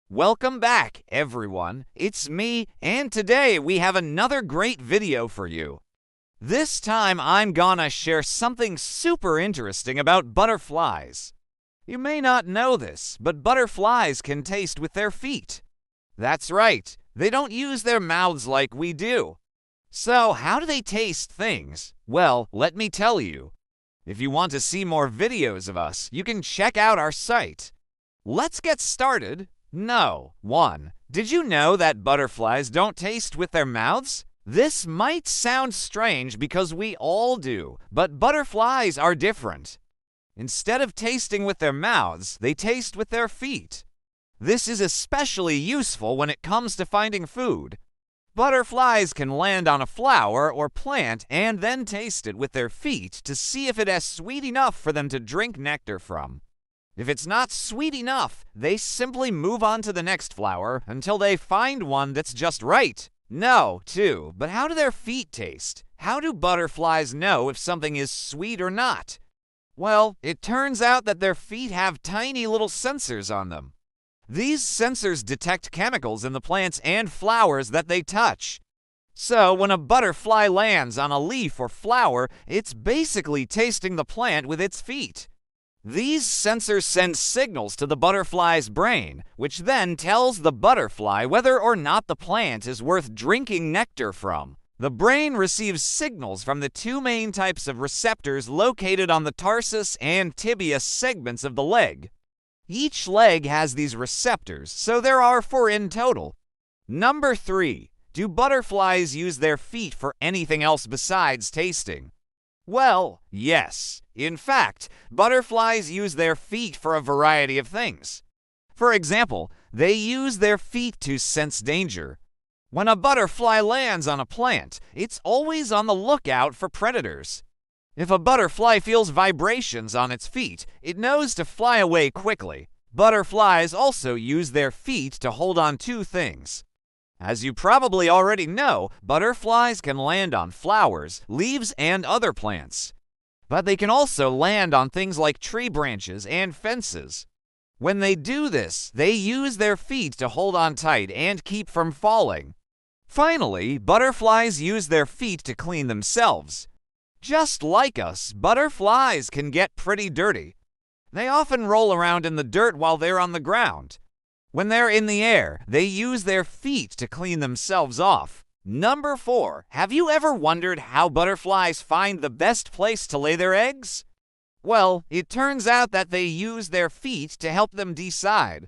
Welcome back, everyone. It's me, and today we have another great video for you. This time I'm gonna share something super interesting about butterflies. You may not know this, but butterflies can taste with their feet. That's right, they don't use their mouths like we do. So, how do they taste things? Well, let me tell you. If you want to see more videos of us, you can check out our site. Let's get started. No. 1. Did you know that butterflies don't taste with their mouths? This might sound strange because we all do, but butterflies are different. Instead of tasting with their mouths, they taste with their feet. This is especially useful when it comes to finding food. Butterflies can land on a flower or plant and then taste it with their feet to see if it is sweet enough for them to drink nectar from. If it's not sweet enough, they simply move on to the next flower until they find one that's just right. No, too, but how do their feet taste? How do butterflies know if something is sweet or not? Well, it turns out that their feet have tiny little sensors on them. These sensors detect chemicals in the plants and flowers that they touch. So, when a butterfly lands on a leaf or flower, it's basically tasting the plant with its feet. These sensors send signals to the butterfly's brain, which then tells the butterfly whether or not the plant is worth drinking nectar from. The brain receives signals from the two main types of receptors located on the tarsus and tibia segments of the leg. Each leg has these receptors, so there are 4 in total. Number 3. Do butterflies use their feet for anything else besides tasting? Well, yes. In fact, butterflies use their feet for a variety of things. For example, they use their feet to sense danger. When a butterfly lands on a plant, it's always on the lookout for predators. If a butterfly feels vibrations on its feet, it knows to fly away quickly. Butterflies also use their feet to hold on to things. As you probably already know, butterflies can land on flowers, leaves, and other plants. But they can also land on things like tree branches and fences. When they do this, they use their feet to hold on tight and keep from falling. Finally, butterflies use their feet to clean themselves. Just like us, butterflies can get pretty dirty. They often roll around in the dirt while they're on the ground. When they're in the air, they use their feet to clean themselves off. Number 4. Have you ever wondered how butterflies find the best place to lay their eggs? Well, it turns out that they use their feet to help them decide.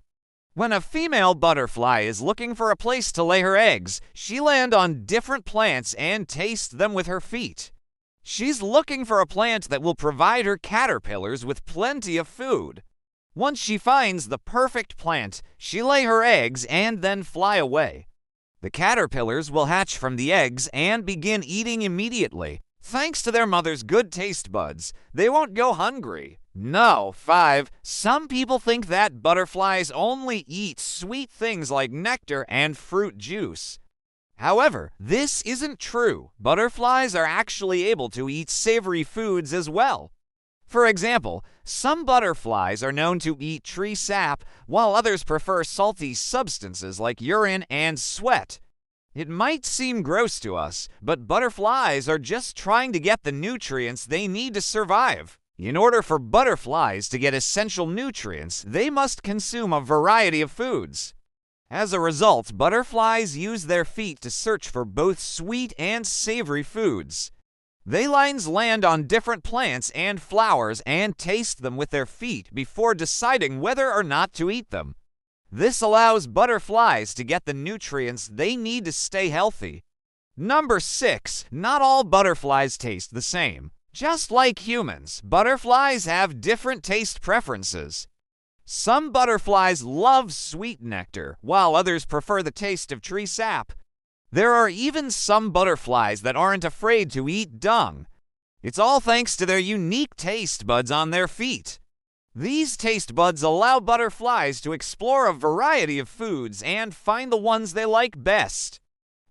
When a female butterfly is looking for a place to lay her eggs, she lands on different plants and tastes them with her feet. She's looking for a plant that will provide her caterpillars with plenty of food. Once she finds the perfect plant, she lays her eggs and then fly away. The caterpillars will hatch from the eggs and begin eating immediately. Thanks to their mother's good taste buds, they won't go hungry. No. 5. Some people think that butterflies only eat sweet things like nectar and fruit juice. However, this isn't true. Butterflies are actually able to eat savory foods as well. For example, some butterflies are known to eat tree sap, while others prefer salty substances like urine and sweat. It might seem gross to us, but butterflies are just trying to get the nutrients they need to survive. In order for butterflies to get essential nutrients, they must consume a variety of foods. As a result, butterflies use their feet to search for both sweet and savory foods. They land on different plants and flowers and taste them with their feet before deciding whether or not to eat them. This allows butterflies to get the nutrients they need to stay healthy. Number 6. Not all butterflies taste the same. Just like humans, butterflies have different taste preferences. Some butterflies love sweet nectar, while others prefer the taste of tree sap. There are even some butterflies that aren't afraid to eat dung. It's all thanks to their unique taste buds on their feet. These taste buds allow butterflies to explore a variety of foods and find the ones they like best.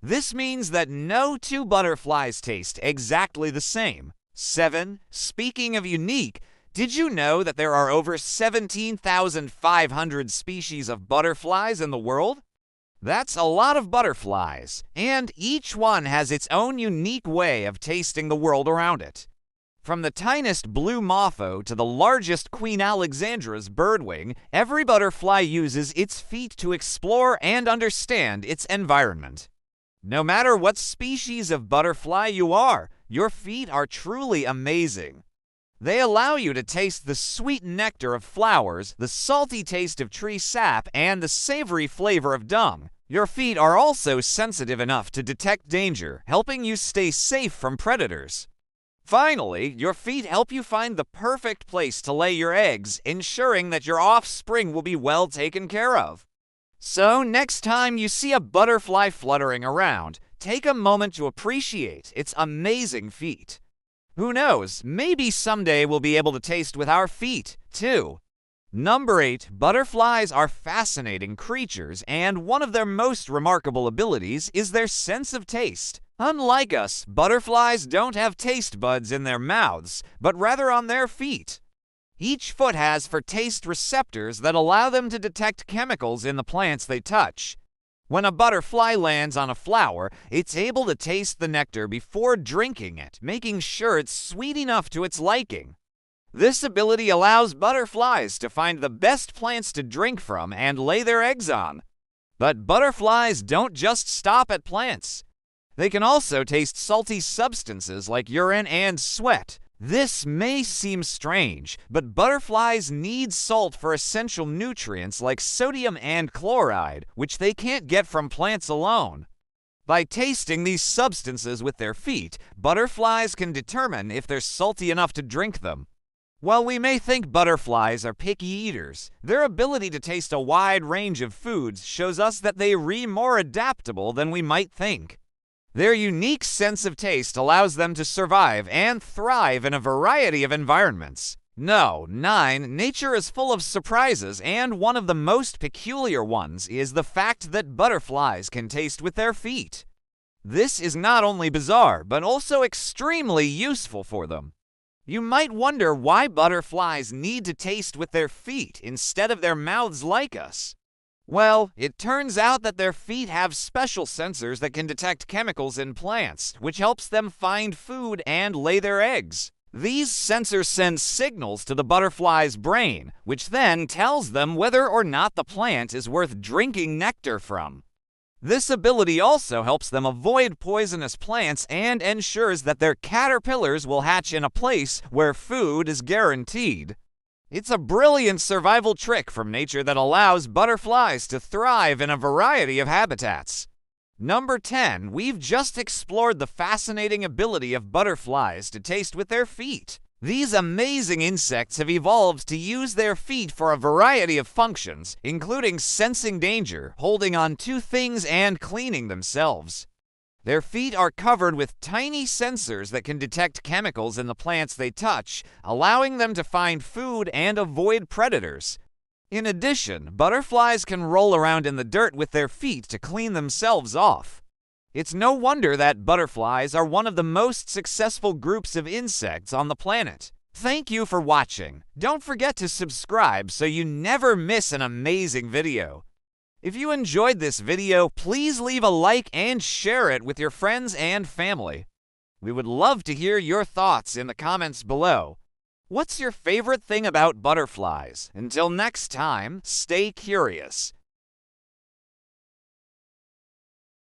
This means that no 2 butterflies taste exactly the same. 7. Speaking of unique, Did you know that there are over 17,500 species of butterflies in the world? That's a lot of butterflies, and each one has its own unique way of tasting the world around it. From the tiniest blue motho to the largest Queen Alexandra's birdwing, every butterfly uses its feet to explore and understand its environment. No matter what species of butterfly you are, your feet are truly amazing. They allow you to taste the sweet nectar of flowers, the salty taste of tree sap, and the savory flavor of dung. Your feet are also sensitive enough to detect danger, helping you stay safe from predators. Finally, your feet help you find the perfect place to lay your eggs, ensuring that your offspring will be well taken care of. So, next time you see a butterfly fluttering around, take a moment to appreciate its amazing feet. Who knows, maybe someday we'll be able to taste with our feet, too. Number 8, butterflies are fascinating creatures, and one of their most remarkable abilities is their sense of taste. Unlike us, butterflies don't have taste buds in their mouths, but rather on their feet. Each foot has for taste receptors that allow them to detect chemicals in the plants they touch. When a butterfly lands on a flower, it's able to taste the nectar before drinking it, making sure it's sweet enough to its liking. This ability allows butterflies to find the best plants to drink from and lay their eggs on. But butterflies don't just stop at plants. They can also taste salty substances like urine and sweat. This may seem strange, but butterflies need salt for essential nutrients like sodium and chloride, which they can't get from plants alone. By tasting these substances with their feet, butterflies can determine if they're salty enough to drink them. While we may think butterflies are picky eaters, their ability to taste a wide range of foods shows us that they are more adaptable than we might think. Their unique sense of taste allows them to survive and thrive in a variety of environments. No, 9, nature is full of surprises, and one of the most peculiar ones is the fact that butterflies can taste with their feet. This is not only bizarre, but also extremely useful for them. You might wonder why butterflies need to taste with their feet instead of their mouths like us. Well, it turns out that their feet have special sensors that can detect chemicals in plants, which helps them find food and lay their eggs. These sensors send signals to the butterfly's brain, which then tells them whether or not the plant is worth drinking nectar from. This ability also helps them avoid poisonous plants and ensures that their caterpillars will hatch in a place where food is guaranteed. It's a brilliant survival trick from nature that allows butterflies to thrive in a variety of habitats. Number 10, we've just explored the fascinating ability of butterflies to taste with their feet. These amazing insects have evolved to use their feet for a variety of functions, including sensing danger, holding on to things, and cleaning themselves. Their feet are covered with tiny sensors that can detect chemicals in the plants they touch, allowing them to find food and avoid predators. In addition, butterflies can roll around in the dirt with their feet to clean themselves off. It's no wonder that butterflies are one of the most successful groups of insects on the planet. Thank you for watching. Don't forget to subscribe so you never miss an amazing video. If you enjoyed this video, please leave a like and share it with your friends and family. We would love to hear your thoughts in the comments below. What's your favorite thing about butterflies? Until next time, stay curious.